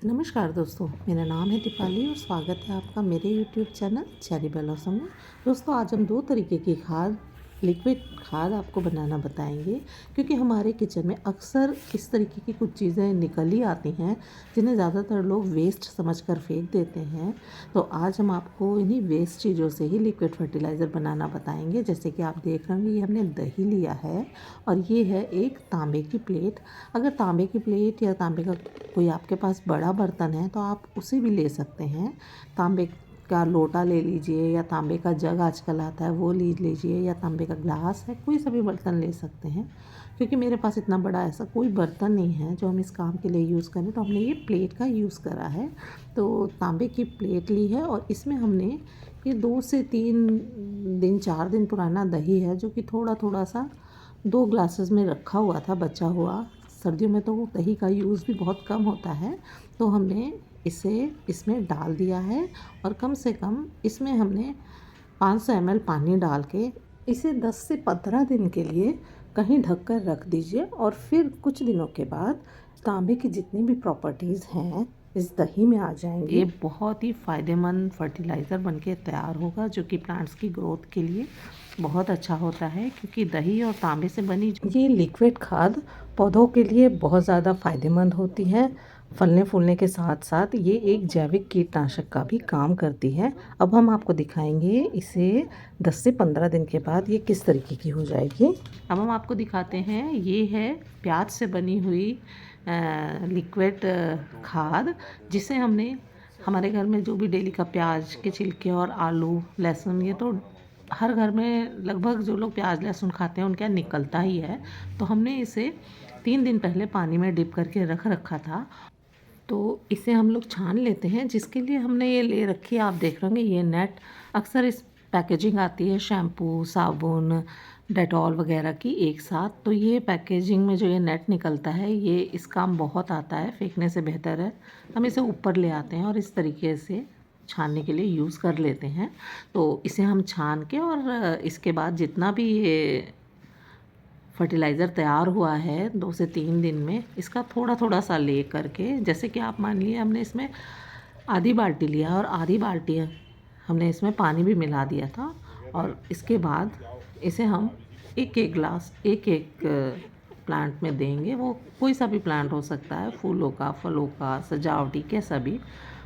नमस्कार दोस्तों, मेरा नाम है दीपाली और स्वागत है आपका मेरे यूट्यूब चैनल चेरी ब्लॉसम में। दोस्तों, आज हम दो तरीके की खाद, लिक्विड खाद आपको बनाना बताएंगे, क्योंकि हमारे किचन में अक्सर इस तरीके की कुछ चीज़ें निकल ही आती हैं जिन्हें ज़्यादातर लोग वेस्ट समझकर फेंक देते हैं। तो आज हम आपको इन्हीं वेस्ट चीज़ों से ही लिक्विड फर्टिलाइज़र बनाना बताएंगे। जैसे कि आप देख रहे होंगे, ये हमने दही लिया है और ये है एक तांबे की प्लेट। अगर तांबे की प्लेट या तांबे का कोई आपके पास बड़ा बर्तन है तो आप उसे भी ले सकते हैं। तांबे का लोटा ले लीजिए या तांबे का जग आजकल आता है वो ले लीजिए, या तांबे का ग्लास है, कोई सा भी बर्तन ले सकते हैं। क्योंकि मेरे पास इतना बड़ा ऐसा कोई बर्तन नहीं है जो हम इस काम के लिए यूज़ करें, तो हमने ये प्लेट का यूज़ करा है। तो तांबे की प्लेट ली है और इसमें हमने ये 2 से 3 दिन 4 दिन पुराना दही है, जो कि थोड़ा थोड़ा सा 2 ग्लासेस में रखा हुआ था बचा हुआ। सर्दियों में तो दही का यूज़ भी बहुत कम होता है, तो हमने इसे इसमें डाल दिया है और कम से कम इसमें हमने 500 ml पानी डाल के इसे 10 से 15 दिन के लिए कहीं ढक कर रख दीजिए। और फिर कुछ दिनों के बाद तांबे की जितनी भी प्रॉपर्टीज़ हैं इस दही में आ जाएंगी। ये बहुत ही फ़ायदेमंद फर्टिलाइज़र बनके तैयार होगा, जो कि प्लांट्स की ग्रोथ के लिए बहुत अच्छा होता है। क्योंकि दही और तांबे से बनी ये लिक्विड खाद पौधों के लिए बहुत ज़्यादा फ़ायदेमंद होती है। फलने फूलने के साथ साथ ये एक जैविक कीटनाशक का भी काम करती है। अब हम आपको दिखाएंगे इसे 10 से 15 दिन के बाद ये किस तरीके की हो जाएगी। अब हम आपको दिखाते हैं, ये है प्याज से बनी हुई लिक्विड खाद, जिसे हमने हमारे घर में जो भी डेली का प्याज के छिलके और आलू लहसुन, ये तो हर घर में लगभग जो लोग प्याज लहसुन खाते हैं उनके यहाँ निकलता ही है। तो हमने इसे 3 दिन पहले पानी में डिप करके रख रखा था। तो इसे हम लोग छान लेते हैं, जिसके लिए हमने ये ले रखी है। आप देख रहे होंगे ये नेट, अक्सर इस पैकेजिंग आती है शैम्पू, साबुन, डेटॉल वगैरह की एक साथ। तो ये पैकेजिंग में जो ये नेट निकलता है, ये इस काम बहुत आता है, फेंकने से बेहतर है हम इसे ऊपर ले आते हैं और इस तरीके से छानने के लिए यूज़ कर लेते हैं। तो इसे हम छान के और इसके बाद जितना भी ये फर्टिलाइज़र तैयार हुआ है 2 से 3 दिन में, इसका थोड़ा थोड़ा सा ले करके, जैसे कि आप मान लिए हमने इसमें आधी बाल्टी लिया और आधी बाल्टी हमने इसमें पानी भी मिला दिया था। और इसके बाद इसे हम एक एक ग्लास एक एक प्लांट में देंगे। वो कोई सा भी प्लांट हो सकता है, फूलों का, फलों का, सजावटी, कैसा भी,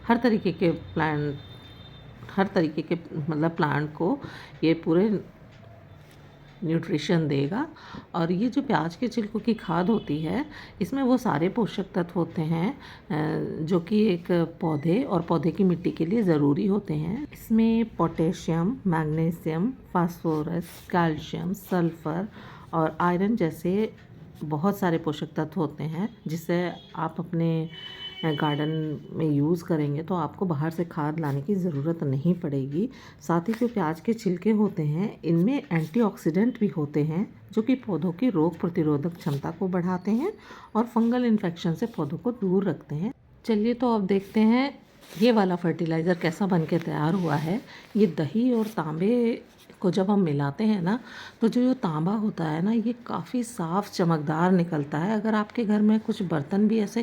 हर तरीके के प्लांट, हर तरीके के मतलब प्लांट को ये पूरे न्यूट्रिशन देगा। और ये जो प्याज के छिलकों की खाद होती है, इसमें वो सारे पोषक तत्व होते हैं जो कि एक पौधे और पौधे की मिट्टी के लिए ज़रूरी होते हैं। इसमें potassium, magnesium, phosphorus, calcium, sulphur और आयरन जैसे बहुत सारे पोषक तत्व होते हैं, जिससे आप अपने गार्डन में यूज़ करेंगे तो आपको बाहर से खाद लाने की ज़रूरत नहीं पड़ेगी। साथ ही जो प्याज के छिलके होते हैं, इनमें एंटीऑक्सीडेंट भी होते हैं, जो कि पौधों की रोग प्रतिरोधक क्षमता को बढ़ाते हैं और फंगल इन्फेक्शन से पौधों को दूर रखते हैं। चलिए, तो अब देखते हैं ये वाला फर्टिलाइज़र कैसा बन के तैयार हुआ है। ये दही और तांबे को जब हम मिलाते हैं ना, तो जो तांबा होता है ना, ये काफ़ी साफ़ चमकदार निकलता है। अगर आपके घर में कुछ बर्तन भी ऐसे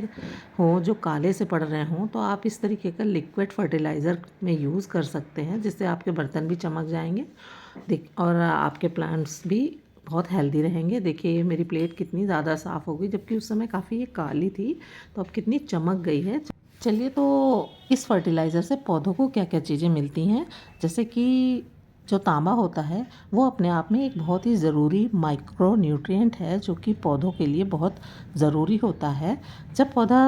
हों जो काले से पड़ रहे हों, तो आप इस तरीके का लिक्विड फर्टिलाइज़र में यूज़ कर सकते हैं, जिससे आपके बर्तन भी चमक जाएंगे और आपके प्लांट्स भी बहुत हेल्दी रहेंगे। देखिए, ये मेरी प्लेट कितनी ज़्यादा साफ़ हो गई, जबकि उस समय काफ़ी ये काली थी, तो अब कितनी चमक गई है। चलिए, तो इस फर्टिलाइज़र से पौधों को क्या क्या चीज़ें मिलती हैं। जैसे कि जो तांबा होता है, वो अपने आप में एक बहुत ही ज़रूरी माइक्रो न्यूट्रिएंट है, जो कि पौधों के लिए बहुत ज़रूरी होता है। जब पौधा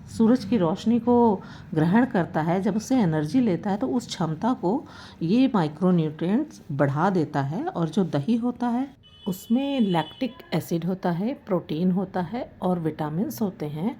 सूरज की रोशनी को ग्रहण करता है, जब उससे एनर्जी लेता है, तो उस क्षमता को ये माइक्रो न्यूट्रिएंट्स बढ़ा देता है। और जो दही होता है, उसमें लैक्टिक एसिड होता है, प्रोटीन होता है और विटामिन्स होते हैं।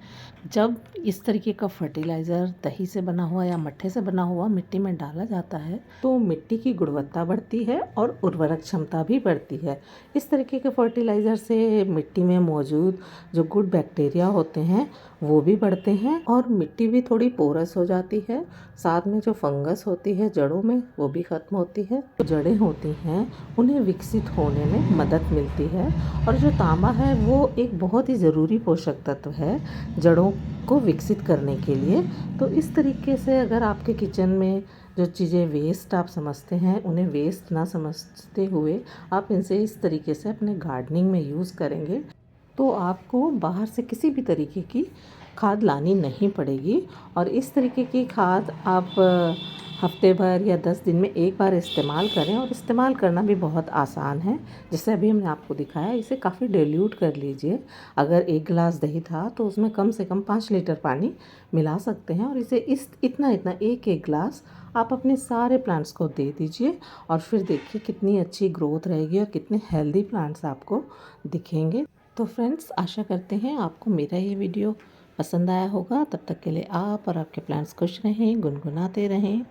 जब इस तरीके का फर्टिलाइज़र दही से बना हुआ या मट्ठे से बना हुआ मिट्टी में डाला जाता है, तो मिट्टी की गुणवत्ता बढ़ती है और उर्वरक क्षमता भी बढ़ती है। इस तरीके के फर्टिलाइज़र से मिट्टी में मौजूद जो गुड बैक्टीरिया होते हैं, वो भी बढ़ते हैं और मिट्टी भी थोड़ी पोरस हो जाती है। साथ में जो फंगस होती है जड़ों में वो भी ख़त्म होती है। जो जड़ें होती हैं उन्हें विकसित होने में मदद मिलती है। और जो तांबा है वो एक बहुत ही ज़रूरी पोषक तत्व है जड़ों को विकसित करने के लिए। तो इस तरीके से अगर आपके किचन में जो चीज़ें वेस्ट आप समझते हैं उन्हें वेस्ट ना समझते हुए आप इनसे इस तरीके से अपने गार्डनिंग में यूज़ करेंगे तो आपको बाहर से किसी भी तरीके की खाद लानी नहीं पड़ेगी। और इस तरीके की खाद आप हफ्ते भर या 10 दिन में एक बार इस्तेमाल करें। और इस्तेमाल करना भी बहुत आसान है। जैसे अभी हमने आपको दिखाया, इसे काफ़ी डाइल्यूट कर लीजिए। अगर 1 गिलास दही था तो उसमें कम से कम 5 लीटर पानी मिला सकते हैं और इसे इतना एक गिलास आप अपने सारे प्लांट्स को दे दीजिए। और फिर देखिए कितनी अच्छी ग्रोथ रहेगी और कितने हेल्दी प्लांट्स आपको दिखेंगे। तो फ्रेंड्स, आशा करते हैं आपको मेरा ये वीडियो पसंद आया होगा। तब तक के लिए आप और आपके प्लांट्स खुश रहें, गुनगुनाते रहें।